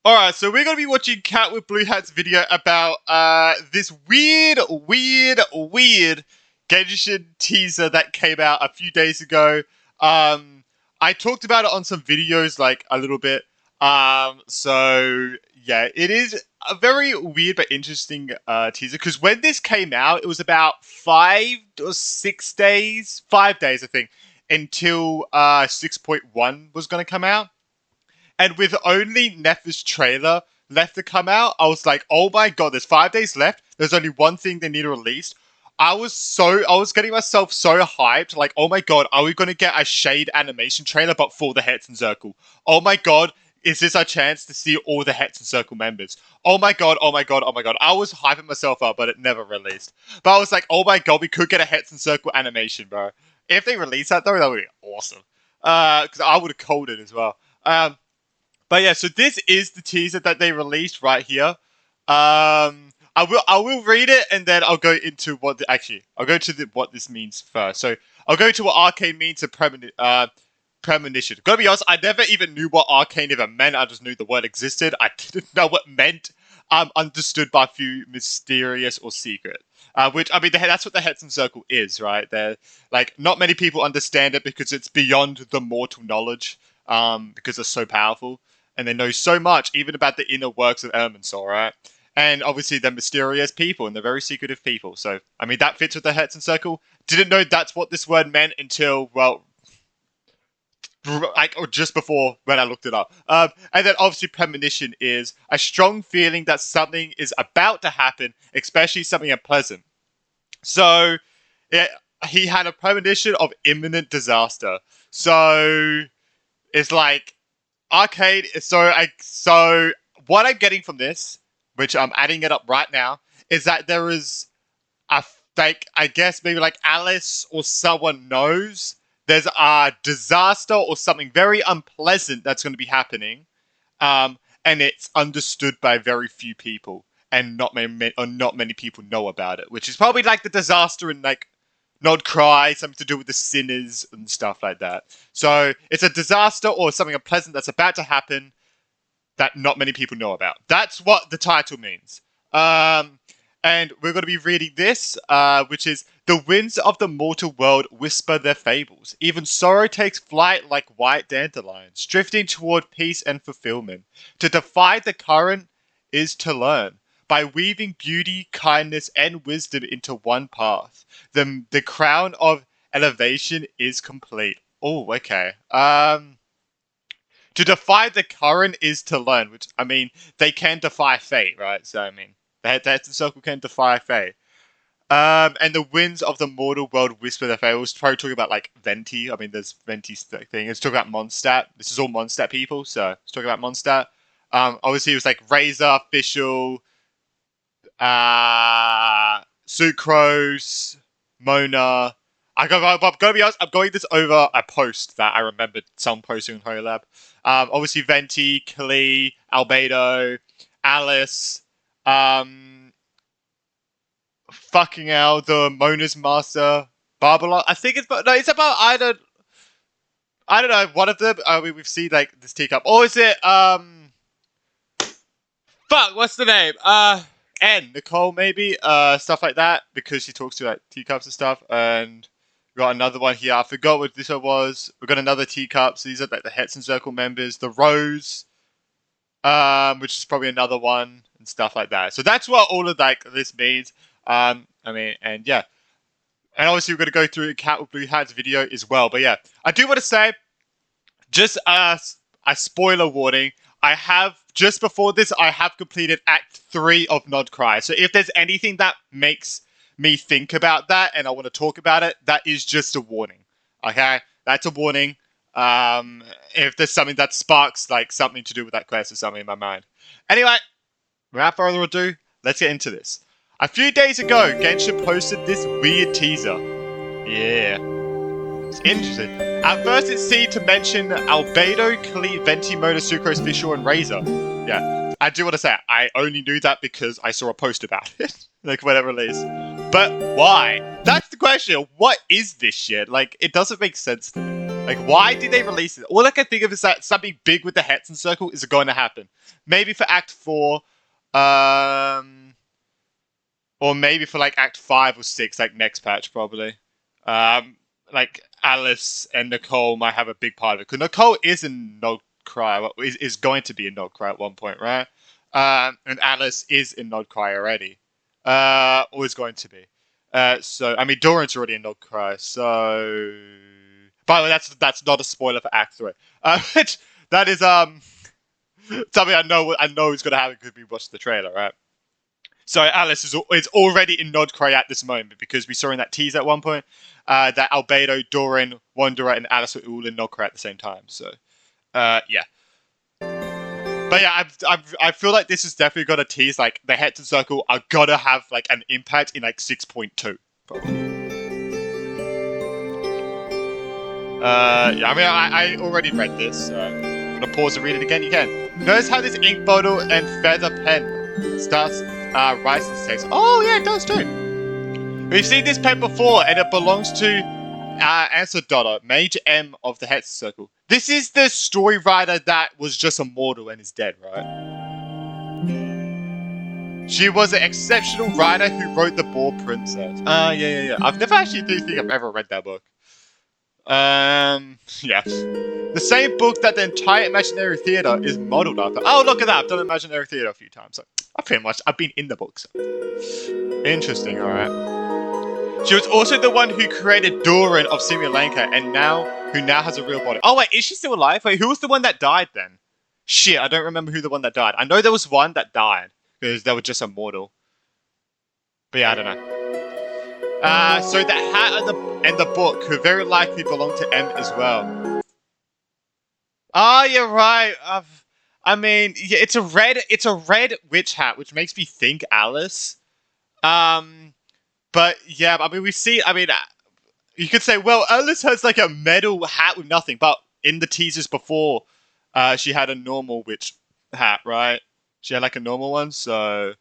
Alright, so we're gonna be watching Cat with Blue Hat's video about this weird Genshin teaser that came out a few days ago. I talked about it on some videos like a little bit. So yeah, it is a very weird but interesting teaser because when this came out, it was about 5 or 6 days, 5 days I think, until 6.1 was gonna come out. And with only Nef's trailer left to come out, I was like, oh my god, there's 5 days left. There's only one thing they need to release. I was getting myself so hyped. Like, oh my god, are we going to get a Shade animation trailer, but for the Hetson Circle? Oh my god, is this our chance to see all the Hetson Circle members? Oh my god, oh my god, oh my god. I was hyping myself up, but it never released. But I was like, oh my god, we could get a Hetson Circle animation, bro. If they release that, though, that would be awesome. Because I would have called it as well. But yeah, so this is the teaser that they released right here. I will read it and then I'll go into I'll go to what this means first. So I'll go to what arcane means to premonition. Gotta be honest, I never even knew what arcane even meant. I just knew the word existed. I didn't know what it meant. Understood by few, mysterious or secret. Which I mean, that's what the Hetson Circle is, right? They're like not many people understand it because it's beyond the mortal knowledge. Because it's so powerful. And they know so much, even about the inner works of Irminsul, right? And obviously, they're mysterious people, and they're very secretive people. So, I mean, that fits with the Hetson Circle. Didn't know that's what this word meant until, well, like, or just before when I looked it up. And then, obviously, premonition is a strong feeling that something is about to happen, especially something unpleasant. So, yeah, he had a premonition of imminent disaster. So, it's like arcade. So what I'm getting from this, which I'm adding it up right now, is that there is like I guess maybe like Alice or someone knows there's a disaster or something very unpleasant that's going to be happening, and it's understood by very few people, and not many people know about it, which is probably like the disaster in like Nod Cry, something to do with the sinners and stuff like that. So it's a disaster or something unpleasant that's about to happen that not many people know about. That's what the title means. And we're going to be reading this, which is the winds of the mortal world whisper their fables. Even sorrow takes flight like white dandelions, drifting toward peace and fulfillment. To defy the current is to learn. By weaving beauty, kindness, and wisdom into one path, the crown of elevation is complete. Oh, okay. To defy the current is to learn, which, I mean, they can defy fate, right? So, I mean, the circle can defy fate. And the winds of the mortal world whisper their fate. I was probably talking about, like, Venti. I mean, there's Venti's thing. It's talking about Mondstadt. This is all Mondstadt people, so it's talking about Mondstadt. Obviously, it was, like, Razor, Official, Sucrose, Mona. I'm gonna be honest, I'm going this over a post that I remembered some posting on HoloLab. Obviously Venti, Klee, Albedo, Alice, fucking hell, the Mona's Master, Babylon. I think it's about either. I don't know, one of them. We've seen like this teacup. Or is it fuck, what's the name? Nicole maybe, stuff like that, because she talks to like teacups and stuff. And we got another one here. I forgot what this one was. We got another teacup. So these are like the Hetson Circle members. The Rose, which is probably another one and stuff like that. So that's what all of like this means. I mean, and yeah, and obviously we're gonna go through Cat with Blue Hat's video as well. But yeah, I do want to say, just a spoiler warning. I have, just before this, I have completed Act 3 of Nod Cry. So if there's anything that makes me think about that and I want to talk about it, that is just a warning. Okay? That's a warning. If there's something that sparks like something to do with that quest or something in my mind. Anyway, without further ado, let's get into this. A few days ago, Genshin posted this weird teaser. Yeah. It's interesting. At first, it seemed to mention Albedo, Klee, Venti, Mona, Sucrose, Visual, and Razor. Yeah, I do want to say I only knew that because I saw a post about it, like when it released. But why? That's the question. What is this shit? Like, it doesn't make sense to me. Like, why did they release it? All I can think of is that something big with the Hetson Circle is going to happen. Maybe for Act 4, or maybe for like Act 5 or 6, like next patch probably. Like Alice and Nicole might have a big part of it because Nicole is in No Cry, is going to be in No Cry at one point, right? And Alice is in No Cry already, or is going to be. So I mean, Doran's already in No Cry. So, by the way, that's not a spoiler for Act 3. That is something I know is going to happen because we watched the trailer, right? So Alice is already in Nod Cry at this moment because we saw in that tease at one point that Albedo, Doran, Wanderer, and Alice are all in Nod Cry at the same time. So, yeah. But yeah, I feel like this is definitely got to tease like the Hetson Circle are gonna have like an impact in like 6.2. Probably. Yeah, I mean, I already read this. I'm gonna pause and read it again. You can. Notice how this ink bottle and feather pen starts Rice's text. Oh yeah, it does too. We've seen this pen before, and it belongs to Answer Daughter, Mage M of the Hetson Circle. This is the story writer that was just a mortal and is dead, right? She was an exceptional writer who wrote The Boar Princess. Yeah. I've never actually think I've ever read that book. Yeah. The same book that the entire Imaginary Theatre is modeled after. Oh, look at that. I've done Imaginary Theatre a few times. So I've been in the books. Interesting, alright. She was also the one who created Doran of Sri Lanka who now has a real body. Oh wait, is she still alive? Wait, who was the one that died then? Shit, I don't remember who the one that died. I know there was one that died because they were just immortal. But yeah, I don't know. So the hat and the book could very likely belong to M as well. Oh, you're right. I mean, yeah, it's a red witch hat, which makes me think Alice. But yeah, I mean, you could say, well, Alice has like a metal hat with nothing, but in the teasers before, she had a normal witch hat, right? She had like a normal one, so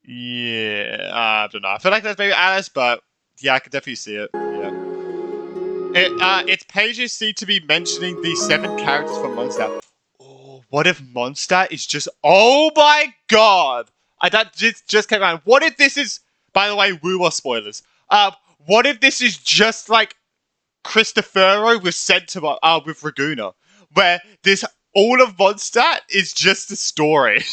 yeah, I don't know. I feel like that's maybe Alice, but yeah, I could definitely see it. Yeah. Its pages seem to be mentioning the 7 characters from Mondstadt. Oh, what if Mondstadt is just... Oh my god! That just came around. What if this is... By the way, woo spoilers. What if this is just like Cristofero with Sentinel, with Raguna? Where this... All of Mondstadt is just a story.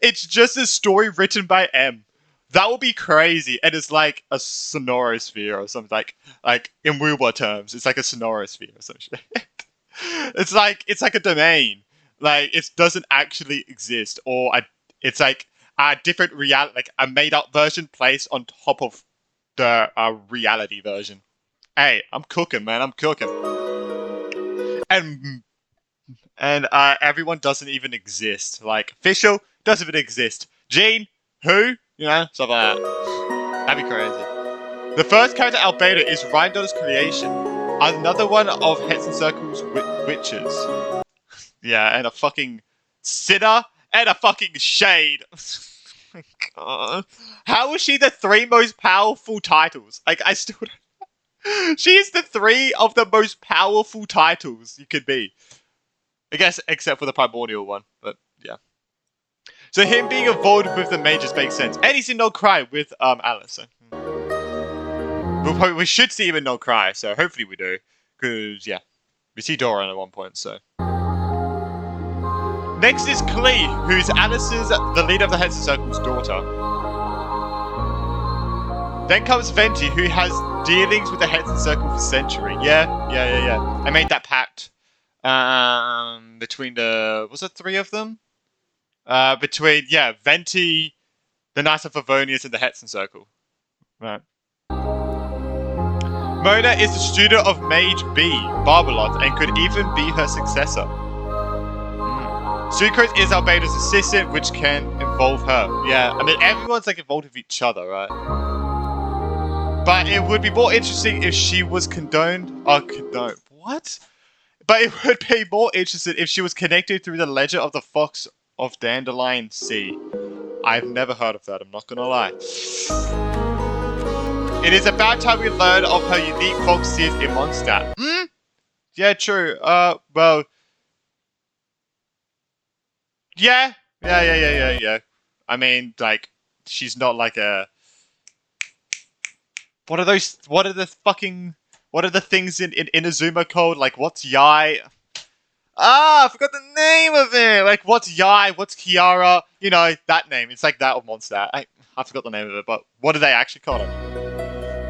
It's just a story written by M. That would be crazy, and it's like a sonorosphere or something. Like in Woowa terms, it's like a sonorosphere or some shit. It's like a domain. Like it doesn't actually exist, or it's like a different reality, like a made-up version placed on top of the reality version. Hey, I'm cooking, man. I'm cooking. And everyone doesn't even exist. Like Fischl doesn't even exist. Jean, who? You know, stuff like that. That'd be crazy. The first character, Albedo, is Rhindon's creation. Another one of Hetson Circle's witches. Yeah, and a fucking sinner and a fucking shade. God. How is she the 3 most powerful titles? Like, I still don't... She is the 3 of the most powerful titles you could be. I guess, except for the primordial one, but yeah. So him being involved with the mages makes sense. And he's in No Cry with Alice. So. We should see him in No Cry, so hopefully we do. Because, yeah. We see Doran at one point, so. Next is Klee, who's the leader of the Hetson Circle's daughter. Then comes Venti, who has dealings with the Hetson Circle for centuries. Yeah. I made that pact. Between was it 3 of them? Between Venti, the Knights of Favonius, and the Hetson Circle. Right. Mona is the student of Mage B, Barbalot, and could even be her successor. Sucrose is Albedo's assistant, which can involve her. Yeah, I mean everyone's like involved with each other, right? But it would be more interesting if she was condoned. What? But it would be more interesting if she was connected through the Legend of the Fox of Dandelion Sea. I've never heard of that, I'm not gonna lie. It is about time we learn of her unique fox seers in Mondstadt. Yeah, true. Well, yeah, yeah. I mean, like, she's not like a. What are those? What are the fucking? What are the things in Inazuma called? Like, what's Yai? Ah, I forgot the name of it. Like, what's Yai? What's Kiara? You know that name. It's like that of Monster. I forgot the name of it, but what do they actually call it?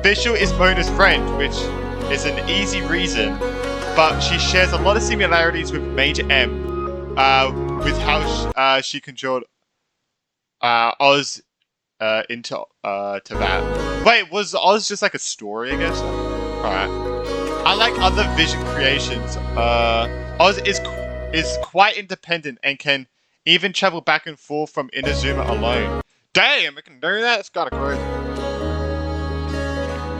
Fischl is Mona's friend, which is an easy reason, but she shares a lot of similarities with Major M, with how she controlled Oz into to that. Wait, was Oz just like a story? I guess. All right. I like other Vision creations. Oz is quite independent and can even travel back and forth from Inazuma alone. Damn, it can do that. It's kind of crazy.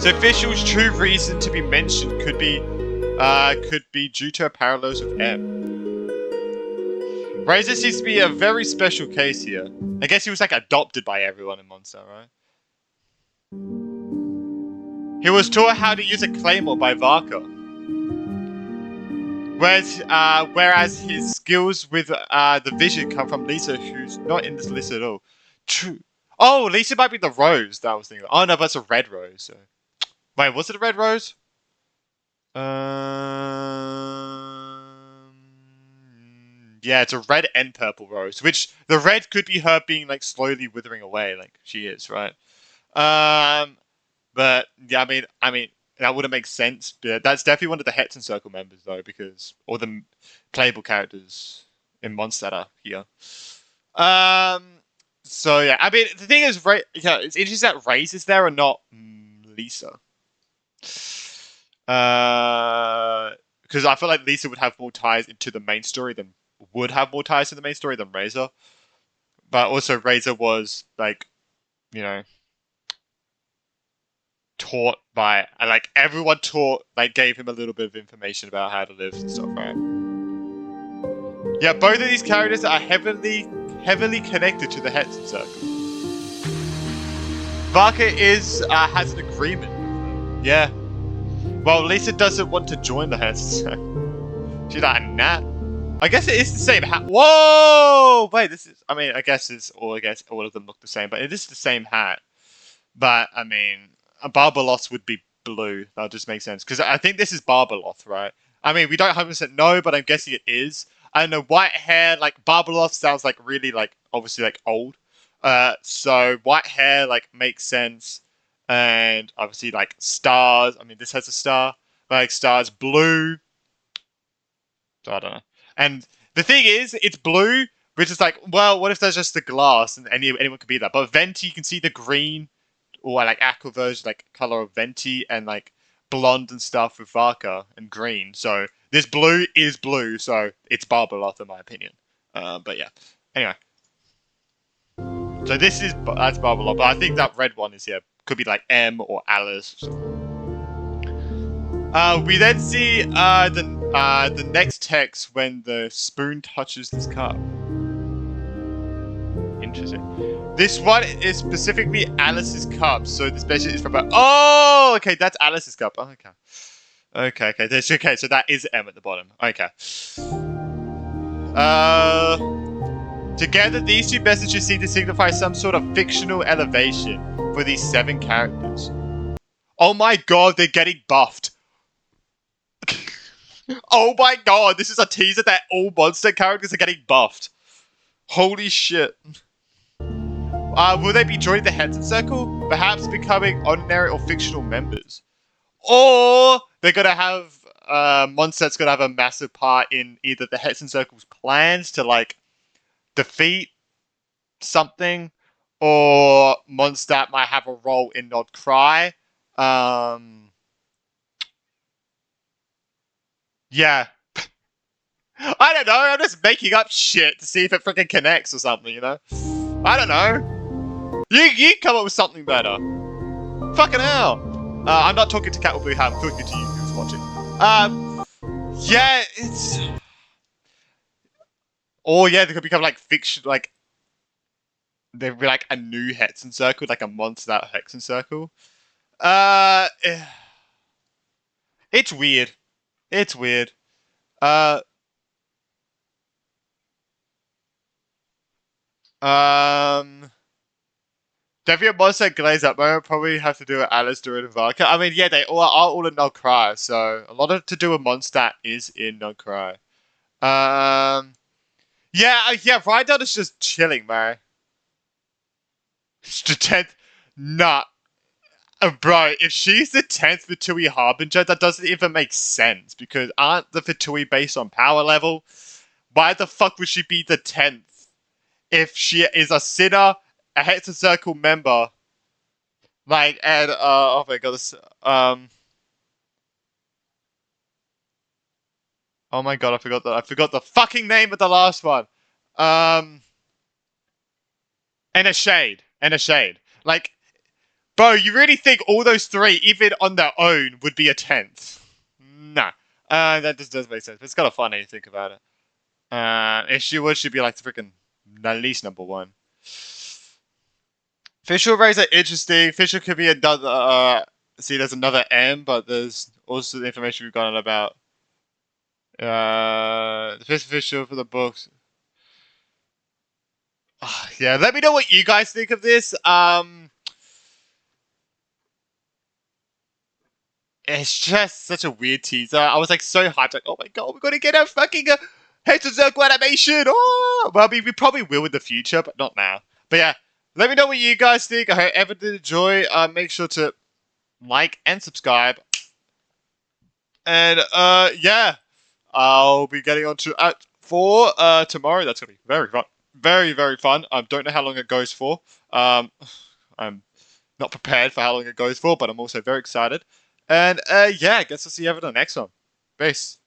So Fischl's true reason to be mentioned could be due to a parallels with M. Razor seems to be a very special case here. I guess he was like adopted by everyone in Monster, right? He was taught how to use a claymore by Varka. Whereas his skills with the vision come from Lisa, who's not in this list at all. True. Oh, Lisa might be the rose that I was thinking. Oh no, but it's a red rose. So. Wait, was it a red rose? Yeah, it's a red and purple rose. Which the red could be her being like slowly withering away, like she is, right? But yeah, I mean that wouldn't make sense. But that's definitely one of the Hetson Circle members though, because all the playable characters in Mondstadt are here. Um. So yeah, I mean the thing is, yeah, it's interesting that Raze is there and not Lisa. Because I feel like Lisa would have more ties into the main story than would have more ties to the main story than Razor. But also Razor was like, you know, taught by like everyone taught like gave him a little bit of information about how to live and stuff, right? Yeah, both of these characters are heavily connected to the Hetson Circle. Varka has an agreement with them. Yeah. Well, Lisa doesn't want to join the Hetson Circle. She's like, nah. I guess it is the same hat. Whoa! Wait, this is. I mean, I guess all of them look the same, but it is the same hat. But I mean, a Barbalos would be blue. That would just make sense because I think this is Barbaloth, right? I mean, we don't 100% know, but I'm guessing it is. I don't know, white hair, like Barbaloth sounds like really like obviously like old. So white hair like makes sense, and obviously like stars. I mean, this has a star. Like stars, blue. So I don't know. And the thing is, it's blue, which is like, well, what if there's just the glass and anyone could be that? But Venti, you can see the green or like aqua version, like color of Venti, and like blonde and stuff with Varka and green. So this blue is blue, so it's Barbaloth in my opinion. But yeah. Anyway, so that's Barbaloth, but I think that red one is could be like M or Alice. We then see the next text when the spoon touches this cup. Interesting. This one is specifically Alice's cup, so this basically is from oh, okay, that's Alice's cup. Oh, okay. Okay, so that is M at the bottom. Okay. Together, these two messages seem to signify some sort of fictional elevation for these 7 characters. Oh my god, they're getting buffed. Oh my god, this is a teaser that all monster characters are getting buffed. Holy shit. Will they be joining the Hetson Circle? Perhaps becoming ordinary or fictional members? Or they're gonna have Mondstadt's gonna have a massive part in either the Hetson Circle's plans to like defeat something, or Mondstadt might have a role in Not Cry. Yeah. I don't know, I'm just making up shit to see if it freaking connects or something, you know? I don't know. You come up with something better. Fucking hell. I'm not talking to Cat or Blue Ham, I'm talking to you who's watching. Yeah, it's... Or yeah, they could become like fiction, like... There'd be like a new Hetson Circle, like a monster Hexen Circle. Uh... It's weird. It's weird. Uh, um, Deviant Monster Glaze up moment probably have to do with Alice, Druid, and Varka. I mean, yeah, they all are all in No Cry, so a lot of to do with Mondstadt is in No Cry. Um, yeah, yeah, Rydell is just chilling, man. It's the 10th. Nah, bro, if she's the 10th Fatui Harbinger, that doesn't even make sense because aren't the Fatui based on power level? Why the fuck would she be the 10th if she is a sinner, a Hexer Circle member, like, and, oh my god, oh my god, I forgot the fucking name of the last one. Um, and a shade, and a shade. Like, bro, you really think all those three, even on their own, would be a 10th? Nah. That just doesn't make sense. But it's kind of funny to think about it. If she would, she'd be like the freaking at least number one. Facial rays are interesting. Facial could be another. See, there's another M, but there's also the information we've gotten about the fifth official for the books. Yeah, let me know what you guys think of this. It's just such a weird teaser. I was like so hyped, like, oh my god, we're gonna get a fucking Head to Circle animation. Oh, well, I mean, we probably will in the future, but not now. But yeah, let me know what you guys think. I hope everyone did enjoy. Make sure to like and subscribe. And yeah, I'll be getting on to Act 4 tomorrow. That's gonna be very fun. Very, very fun. I don't know how long it goes for. I'm not prepared for how long it goes for, but I'm also very excited. And yeah, I guess I'll see you over the next one. Peace.